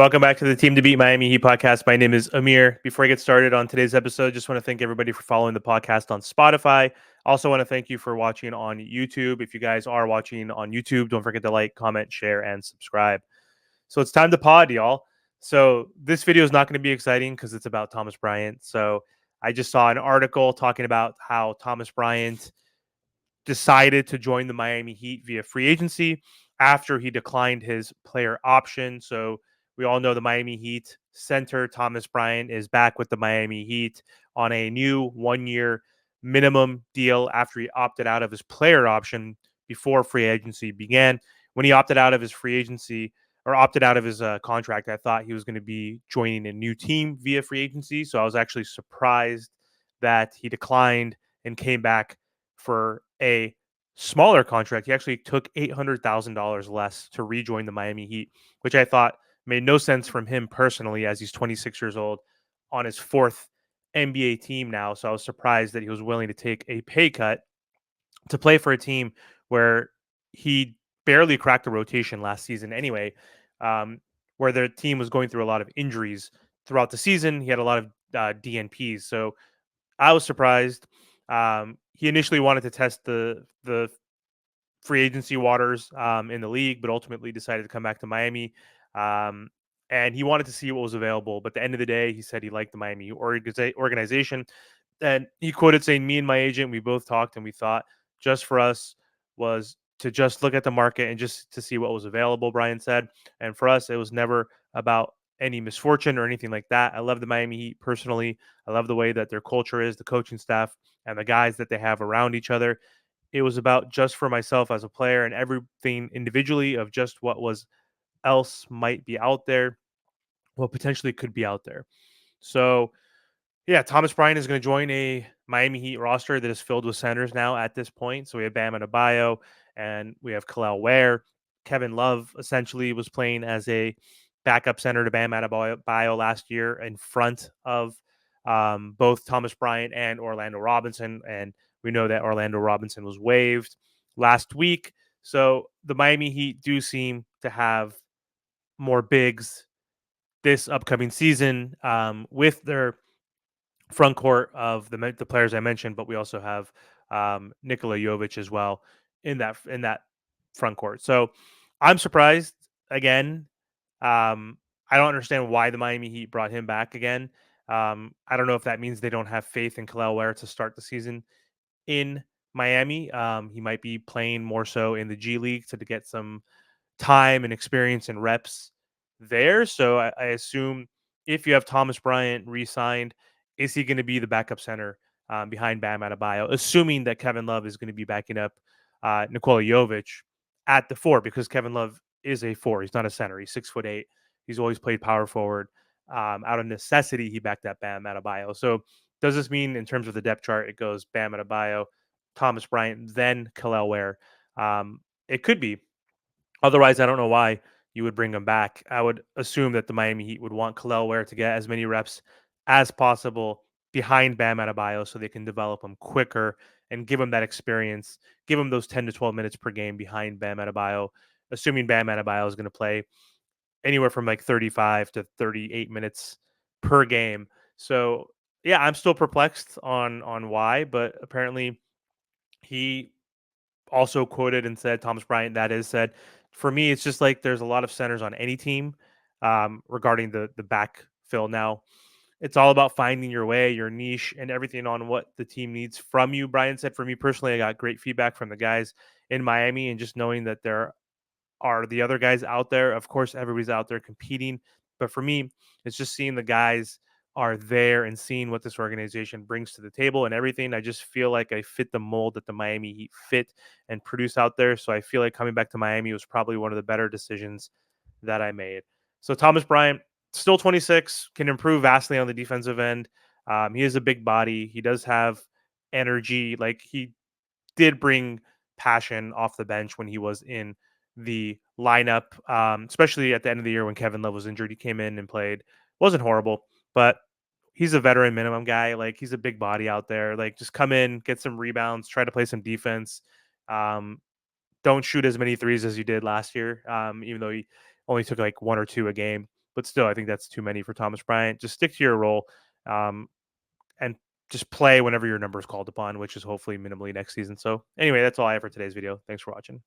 Welcome back to the Team to Beat Miami Heat podcast. My name is Amir. Before I get started on today's episode, just want to thank everybody for following the podcast on Spotify. Also want to thank you for watching on YouTube. If you guys are watching on YouTube, don't forget to like, comment, share, and subscribe. So it's time to pod, y'all. So this video is not going to be exciting because it's about Thomas Bryant. So I just saw an article talking about how Thomas Bryant decided to join the Miami Heat via free agency after he declined his player option. So we all know the Miami Heat center Thomas Bryant is back with the Miami Heat on a new 1-year minimum deal after he opted out of his player option before free agency began. When he opted out of his free agency or opted out of his contract, I thought he was going to be joining a new team via free agency. So I was actually surprised that he declined and came back for a smaller contract. He actually took $800,000 less to rejoin the Miami Heat, which I thought made no sense from him personally, as he's 26 years old on his fourth NBA team now. So I was surprised that he was willing to take a pay cut to play for a team where he barely cracked the rotation last season anyway, where the team was going through a lot of injuries throughout the season. He had a lot of DNPs. So I was surprised. He initially wanted to test the free agency waters in the league, but ultimately decided to come back to Miami. Um, and he wanted to see what was available. But at the end of the day, he said he liked the Miami organization. And he quoted saying, "Me and my agent, we both talked and we thought just for us was to just look at the market and just to see what was available," Brian said. And for us, it was never about any misfortune or anything like that. I love the Miami Heat personally. I love the way that their culture is, the coaching staff, and the guys that they have around each other. It was about just for myself as a player and everything individually of just what was else might be out there, what potentially could be out there. So yeah, Thomas Bryant is going to join a Miami Heat roster that is filled with centers now at this point. So we have Bam Adebayo and we have Khalil Ware. Kevin Love essentially was playing as a backup center to Bam Adebayo last year in front of both Thomas Bryant and Orlando Robinson. And we know that Orlando Robinson was waived last week. So the Miami Heat do seem to have more bigs this upcoming season with their front court of the players I mentioned, but we also have Nikola Jovic as well in that front court. So I'm surprised again. I don't understand why the Miami Heat brought him back again. I don't know if that means they don't have faith in Khalil Ware to start the season in Miami. He might be playing more so in the G League to get some time and experience and reps there. So I assume if you have Thomas Bryant re-signed, is he going to be the backup center behind Bam Adebayo? Assuming that Kevin Love is going to be backing up Nikola Jovic at the four, because Kevin Love is a four. He's not a center. He's 6'8". He's always played power forward. Out of necessity, he backed up Bam Adebayo. So does this mean in terms of the depth chart, it goes Bam Adebayo, Thomas Bryant, then Khalil Ware? It could be. Otherwise, I don't know why you would bring him back. I would assume that the Miami Heat would want Khalil Ware to get as many reps as possible behind Bam Adebayo so they can develop him quicker and give him that experience, give him those 10 to 12 minutes per game behind Bam Adebayo, assuming Bam Adebayo is going to play anywhere from like 35 to 38 minutes per game. So, yeah, I'm still perplexed on why, but apparently he also quoted and said, Thomas Bryant, that is, said, for me, it's just like there's a lot of centers on any team regarding the backfill now. It's all about finding your way, your niche, and everything on what the team needs from you. Brian said, for me personally, I got great feedback from the guys in Miami and just knowing that there are the other guys out there. Of course, everybody's out there competing. But for me, it's just seeing the guys are there and seeing what this organization brings to the table and everything. I just feel like I fit the mold that the Miami Heat fit and produce out there. So I feel like coming back to Miami was probably one of the better decisions that I made. So Thomas Bryant, still 26, can improve vastly on the defensive end. He is a big body. He does have energy. Like he did bring passion off the bench when he was in the lineup, especially at the end of the year when Kevin Love was injured. He came in and played. Wasn't horrible, but he's a veteran minimum guy. Like he's a big body out there. Like just come in, get some rebounds, try to play some defense. Um, don't shoot as many threes as you did last year, even though he only took like one or two a game. but still, I think that's too many for Thomas Bryant. Just stick to your role, um, and just play whenever your number is called upon, which is hopefully minimally next season. So anyway, that's all I have for today's video. Thanks for watching.